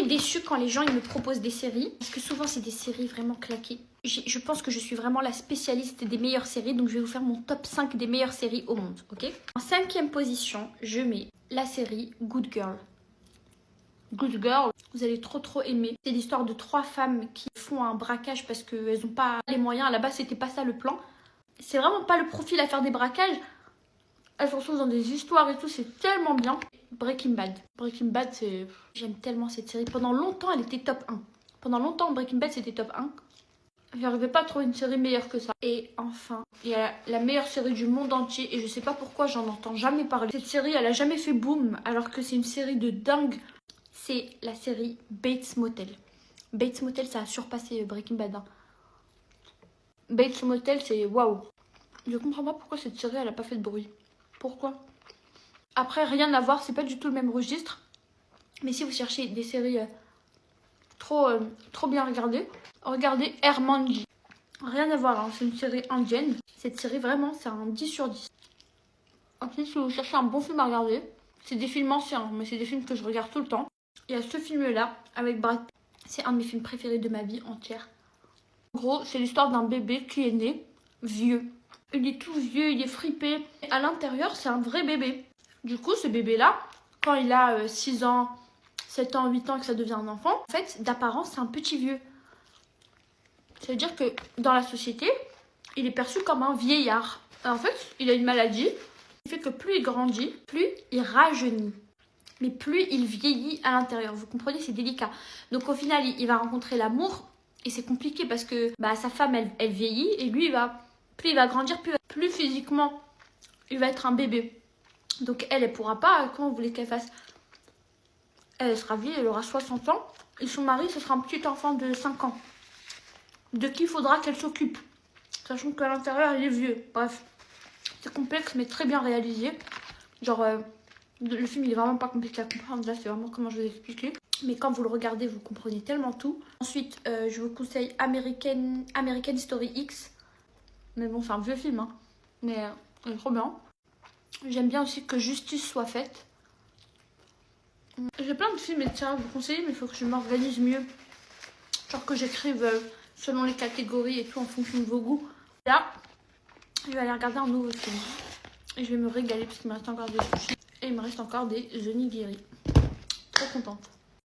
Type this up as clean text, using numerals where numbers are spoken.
très déçue quand les gens ils me proposent des séries. Parce que souvent, c'est des séries vraiment claquées. Je pense que je suis vraiment la spécialiste des meilleures séries. Donc, je vais vous faire mon top 5 des meilleures séries au monde. Ok. En 5e position, je mets la série Good Girl. Good Girl, vous allez trop aimer. C'est l'histoire de 3 femmes qui font un braquage parce qu'elles n'ont pas les moyens. À la base, c'était pas ça le plan. C'est vraiment pas le profil à faire des braquages. Elles se retrouvent dans des histoires et tout, c'est tellement bien. Breaking Bad. Breaking Bad, c'est... J'aime tellement cette série. Pendant longtemps, elle était top 1. Pendant longtemps, Breaking Bad, c'était top 1. J'arrivais pas à trouver une série meilleure que ça. Et enfin, il y a la meilleure série du monde entier. Et je sais pas pourquoi, j'en entends jamais parler. Cette série, elle a jamais fait boom, alors que c'est une série de dingue. C'est la série Bates Motel. Bates Motel, ça a surpassé Breaking Bad. Hein. Bates Motel, c'est waouh. Je comprends pas pourquoi cette série, elle a pas fait de bruit. Pourquoi? Après, rien à voir, c'est pas du tout le même registre. Mais si vous cherchez des séries trop bien regardées, regardez Hermanji. Rien à voir, hein, c'est une série indienne. Cette série, vraiment, c'est un 10 sur 10. Ensuite, si vous cherchez un bon film à regarder, c'est des films anciens, mais c'est des films que je regarde tout le temps. Il y a ce film-là, avec Brad Pitt. C'est un de mes films préférés de ma vie entière. En gros, c'est l'histoire d'un bébé qui est né vieux. Il est tout vieux, il est fripé. À l'intérieur, c'est un vrai bébé. Du coup, ce bébé-là, quand il a 6 ans, 7 ans, 8 ans et que ça devient un enfant, en fait, d'apparence, c'est un petit vieux. Ça veut dire que dans la société, il est perçu comme un vieillard. En fait, il a une maladie qui fait que plus il grandit, plus il rajeunit. Mais plus il vieillit à l'intérieur. Vous comprenez, c'est délicat. Donc au final, il va rencontrer l'amour. Et c'est compliqué parce que sa femme, elle vieillit. Et lui, plus il va grandir, plus physiquement, il va être un bébé. Donc elle pourra pas. Comment vous voulez qu'elle fasse? Elle sera vieille, elle aura 60 ans. Et son mari, ce sera un petit enfant de 5 ans. De qui il faudra qu'elle s'occupe. Sachant qu'à l'intérieur, il est vieux. Bref, c'est complexe, mais très bien réalisé. Genre... le film il est vraiment pas compliqué à comprendre, là c'est vraiment comment je vais expliquer. Mais quand vous le regardez, vous comprenez tellement tout. Ensuite, je vous conseille American History X. Mais bon, c'est un vieux film, hein. Mais il est trop bien. J'aime bien aussi que justice soit faite. J'ai plein de films et de séries à vous conseiller, mais il faut que je m'organise mieux. Genre que j'écrive selon les catégories et tout en fonction de vos goûts. Là, je vais aller regarder un nouveau film. Et je vais me régaler parce qu'il me reste encore des sushis. Et il me reste encore des onigiri. Trop contente.